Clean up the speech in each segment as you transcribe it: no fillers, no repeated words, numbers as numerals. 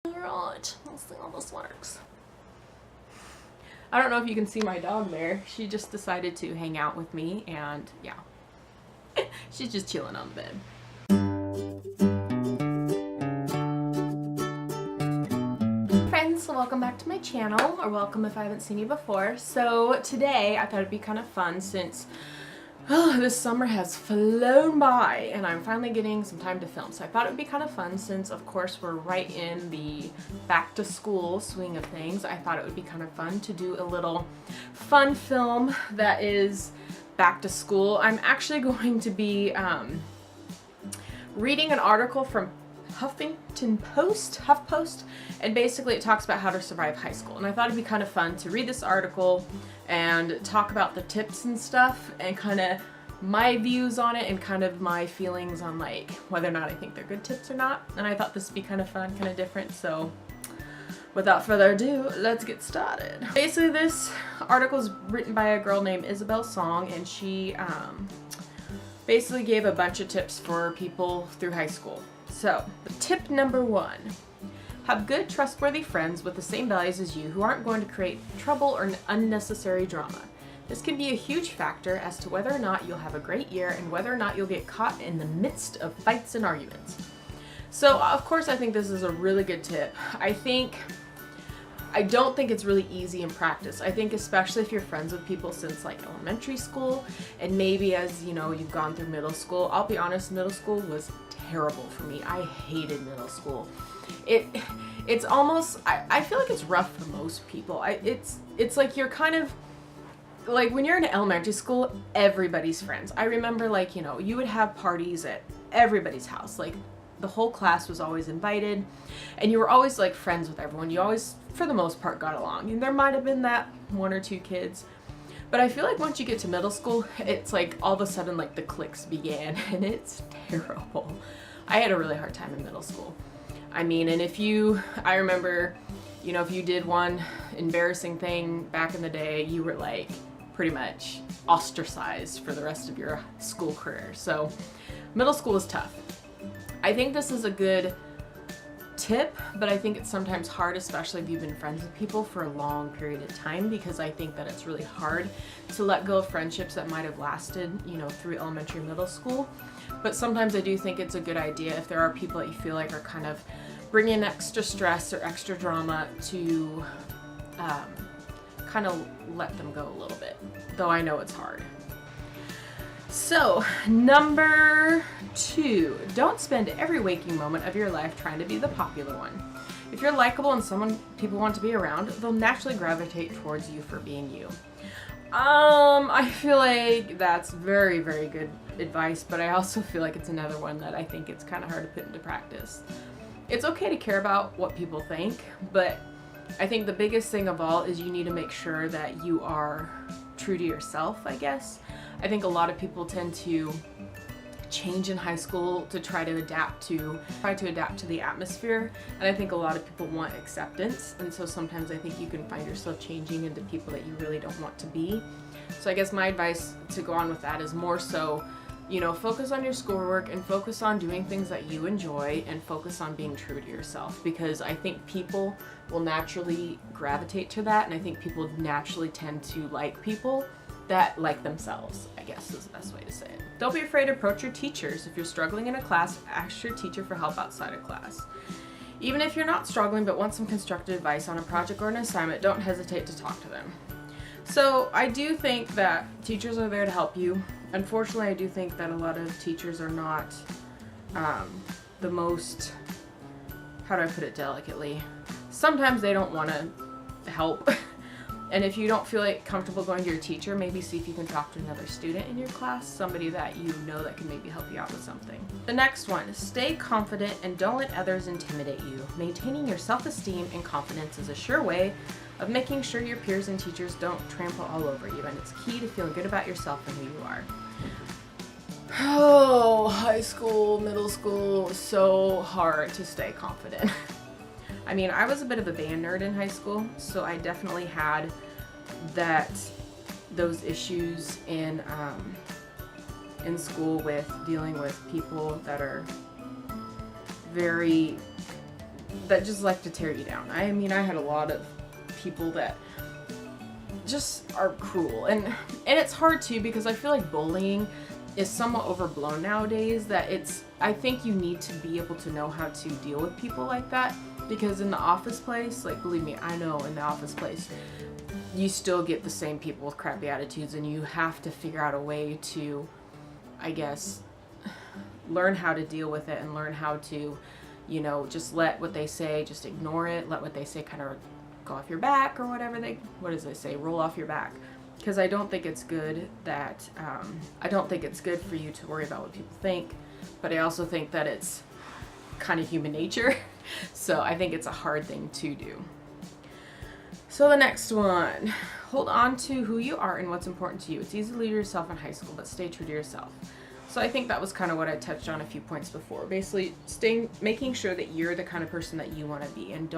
Alright, let's see how this works. I don't know if you can see my dog there. She just decided to hang out with me and yeah. She's just chilling on the bed. Friends, so welcome back to my channel, or welcome if I haven't seen you before. So today I thought it'd be kind of fun since this summer has flown by and I'm finally getting some time to film. So I thought it would be kind of fun since, of course, we're right in the back to school swing of things. I thought it would be kind of fun to do a little fun film that is back to school. I'm actually going to be reading an article from Huffpost, and basically it talks about how to survive high school. And I thought it'd be kind of fun to read this article and talk about the tips and stuff and kind of my views on it and kind of my feelings on like whether or not I think they're good tips or not. And I thought this would be kind of fun, kind of different. So without further ado, let's get started. Basically this article is written by a girl named Isabel Song, and she basically gave a bunch of tips for people through high school. So, tip number 1. Have good, trustworthy friends with the same values as you who aren't going to create trouble or unnecessary drama. This can be a huge factor as to whether or not you'll have a great year and whether or not you'll get caught in the midst of fights and arguments. So, of course, I think this is a really good tip. I don't think it's really easy in practice. I think especially if you're friends with people since like elementary school and maybe as you know you've gone through middle school. I'll be honest, middle school was terrible for me. I hated middle school. It's almost, I feel like it's rough for most people. It's like you're kind of like when you're in elementary school, everybody's friends. I remember like, you know, you would have parties at everybody's house. Like the whole class was always invited and you were always like friends with everyone. You always, for the most part, got along. And there might have been that 1 or 2 kids. But I feel like once you get to middle school, it's like all of a sudden like the cliques began and it's terrible. I had a really hard time in middle school. I mean, and I remember, you know, if you did one embarrassing thing back in the day, you were like pretty much ostracized for the rest of your school career. So middle school is tough. I think this is a good tip, but I think it's sometimes hard, especially if you've been friends with people for a long period of time, because I think that it's really hard to let go of friendships that might have lasted, you know, through elementary, middle school. But sometimes I do think it's a good idea if there are people that you feel like are kind of bringing extra stress or extra drama to kind of let them go a little bit, though I know it's hard. So, number 2, don't spend every waking moment of your life trying to be the popular one. If you're likable and someone people want to be around, they'll naturally gravitate towards you for being you. I feel like that's very, very good advice, but I also feel like it's another one that I think it's kind of hard to put into practice. It's okay to care about what people think, but I think the biggest thing of all is you need to make sure that you are true to yourself, I guess. I think a lot of people tend to change in high school to try to adapt to the atmosphere, and I think a lot of people want acceptance, and so sometimes I think you can find yourself changing into people that you really don't want to be. So I guess my advice to go on with that is more so, you know, focus on your schoolwork and focus on doing things that you enjoy and focus on being true to yourself, because I think people will naturally gravitate to that, and I think people naturally tend to like people that like themselves, I guess is the best way to say it. Don't be afraid to approach your teachers. If you're struggling in a class, ask your teacher for help outside of class. Even if you're not struggling but want some constructive advice on a project or an assignment, don't hesitate to talk to them. So I do think that teachers are there to help you. Unfortunately, I do think that a lot of teachers are not the most, how do I put it delicately? Sometimes they don't want to help. And if you don't feel like comfortable going to your teacher, maybe see if you can talk to another student in your class, somebody that you know that can maybe help you out with something. The next one, stay confident and don't let others intimidate you. Maintaining your self-esteem and confidence is a sure way of making sure your peers and teachers don't trample all over you, and it's key to feeling good about yourself and who you are. Oh, high school, middle school, so hard to stay confident. I mean, I was a bit of a band nerd in high school, so I definitely had those issues in school with dealing with people that are very that just like to tear you down. I mean, I had a lot of people that just are cruel, and it's hard too, because I feel like bullying is somewhat overblown nowadays, that I think you need to be able to know how to deal with people like that, because in the office place, like, believe me, I know in the office place, you still get the same people with crappy attitudes, and you have to figure out a way to, I guess, learn how to deal with it and learn how to, you know, just let what they say, just ignore it, let what they say kind of go off your back, or whatever what does they say, roll off your back. Because I don't think it's good that, I don't think it's good for you to worry about what people think, but I also think that it's kind of human nature. So I think it's a hard thing to do. So the next one, hold on to who you are and what's important to you. It's easy to leave yourself in high school, but stay true to yourself. So I think that was kind of what I touched on a few points before. Basically, making sure that you're the kind of person that you want to be, and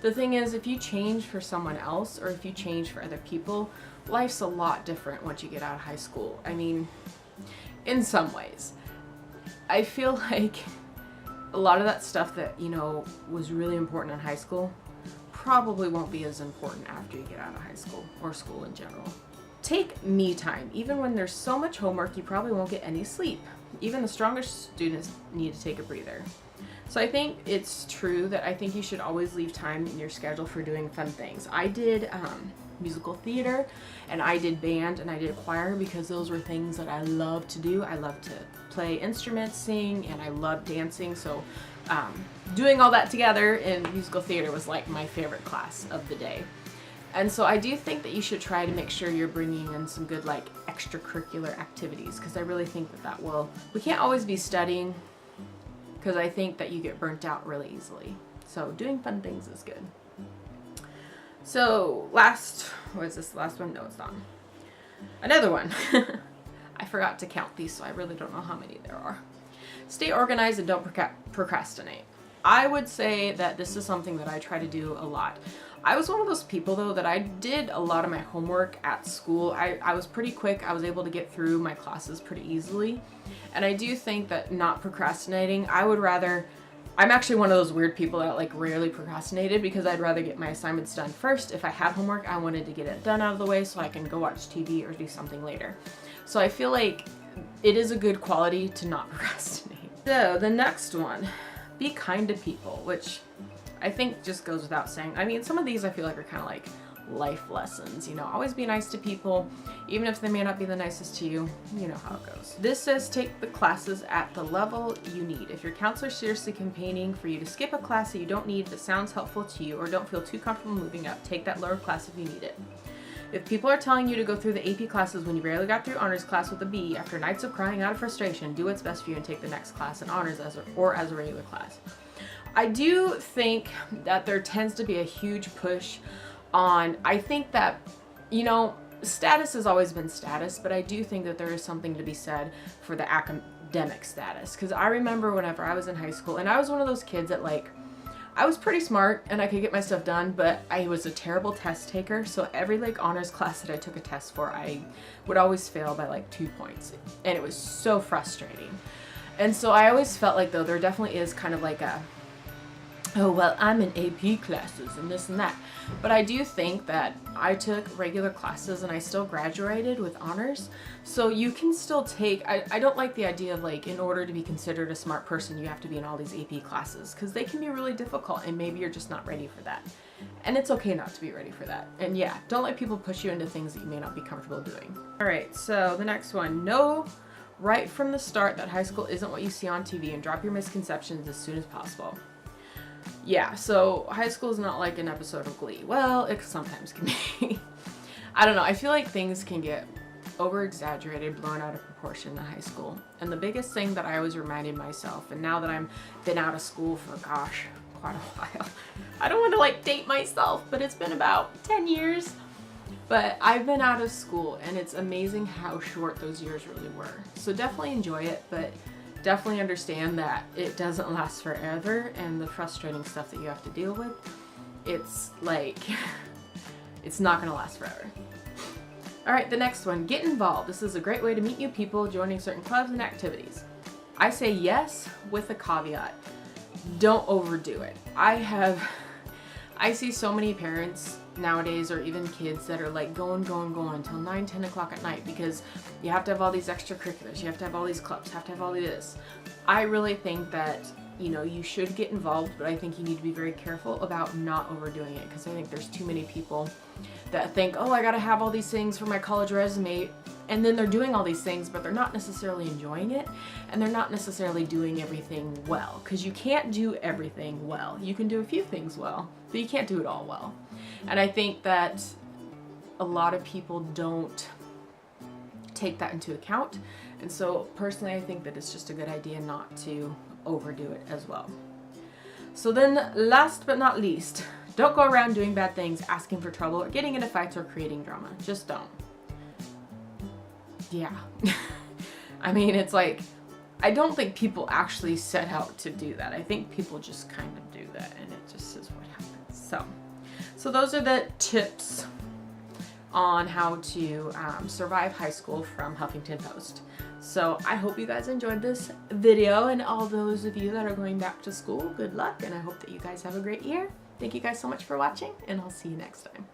the thing is, if you change for someone else, or if you change for other people, life's a lot different once you get out of high school. I mean, in some ways. I feel like a lot of that stuff that, you know, was really important in high school probably won't be as important after you get out of high school, or school in general. Take me time. Even when there's so much homework, you probably won't get any sleep. Even the strongest students need to take a breather. So I think it's true that I think you should always leave time in your schedule for doing fun things. I did musical theater, and I did band, and I did choir, because those were things that I loved to do. I loved to play instruments, sing, and I loved dancing. So doing all that together in musical theater was like my favorite class of the day. And so I do think that you should try to make sure you're bringing in some good, like, extracurricular activities, because I really think that we can't always be studying, because I think that you get burnt out really easily. So doing fun things is good. So what is this, the last one? No, it's not. Another one. I forgot to count these, so I really don't know how many there are. Stay organized and don't procrastinate. I would say that this is something that I try to do a lot. I was one of those people, though, that I did a lot of my homework at school. I was pretty quick. I was able to get through my classes pretty easily. And I do think that not procrastinating, I'm actually one of those weird people that, like, rarely procrastinated, because I'd rather get my assignments done first. If I had homework, I wanted to get it done out of the way so I can go watch TV or do something later. So I feel like it is a good quality to not procrastinate. So the next one, be kind to people, which I think just goes without saying. I mean, some of these I feel like are kind of like life lessons, you know, always be nice to people, even if they may not be the nicest to you. You know how it goes. This says take the classes at the level you need. If your counselor is seriously campaigning for you to skip a class that you don't need that sounds helpful to you, or don't feel too comfortable moving up, take that lower class if you need it. If people are telling you to go through the AP classes when you barely got through honors class with a B after nights of crying out of frustration, do what's best for you and take the next class in honors as a regular class. I do think that there tends to be a huge push on, I think that, you know, status has always been status, but I do think that there is something to be said for the academic status. Because I remember whenever I was in high school, and I was one of those kids that, like, I was pretty smart and I could get my stuff done, but I was a terrible test taker. So every, like, honors class that I took a test for, I would always fail by like 2 points. And it was so frustrating. And so I always felt like, though, there definitely is kind of like a, oh, well, I'm in AP classes and this and that. But I do think that I took regular classes and I still graduated with honors. So you can still take, I don't like the idea of, like, in order to be considered a smart person, you have to be in all these AP classes, because they can be really difficult and maybe you're just not ready for that. And it's okay not to be ready for that. And yeah, don't let people push you into things that you may not be comfortable doing. All right, so the next one, know right from the start that high school isn't what you see on TV, and drop your misconceptions as soon as possible. Yeah, so high school is not like an episode of Glee. Well, it sometimes can be. I don't know. I feel like things can get over-exaggerated, blown out of proportion in high school. And the biggest thing that I always reminded myself, and now that I'm been out of school for, gosh, quite a while. I don't want to, like, date myself, but it's been about 10 years. But I've been out of school, and it's amazing how short those years really were. So definitely enjoy it, but definitely understand that it doesn't last forever, and the frustrating stuff that you have to deal with, it's like, it's not gonna last forever. All right, the next one, get involved. This is a great way to meet new people, joining certain clubs and activities. I say yes with a caveat. don't overdo it. I see so many parents nowadays, or even kids, that are like going till 9, 10 o'clock at night because you have to have all these extracurriculars, you have to have all these clubs, you have to have all this. I really think that, you know, you should get involved, but I think you need to be very careful about not overdoing it, because I think there's too many people that think, oh, I gotta have all these things for my college resume, and then they're doing all these things, but they're not necessarily enjoying it, and they're not necessarily doing everything well, because you can't do everything well. You can do a few things well, but you can't do it all well. And I think that a lot of people don't take that into account, and so personally I think that it's just a good idea not to overdo it as well. So then, last but not least, don't go around doing bad things, asking for trouble, or getting into fights or creating drama. Just don't. Yeah. I mean, it's like, I don't think people actually set out to do that. I think people just kind of do that, and it just is what happens. So those are the tips on how to survive high school from Huffington Post. So I hope you guys enjoyed this video, and all those of you that are going back to school, good luck, and I hope that you guys have a great year. Thank you guys so much for watching, and I'll see you next time.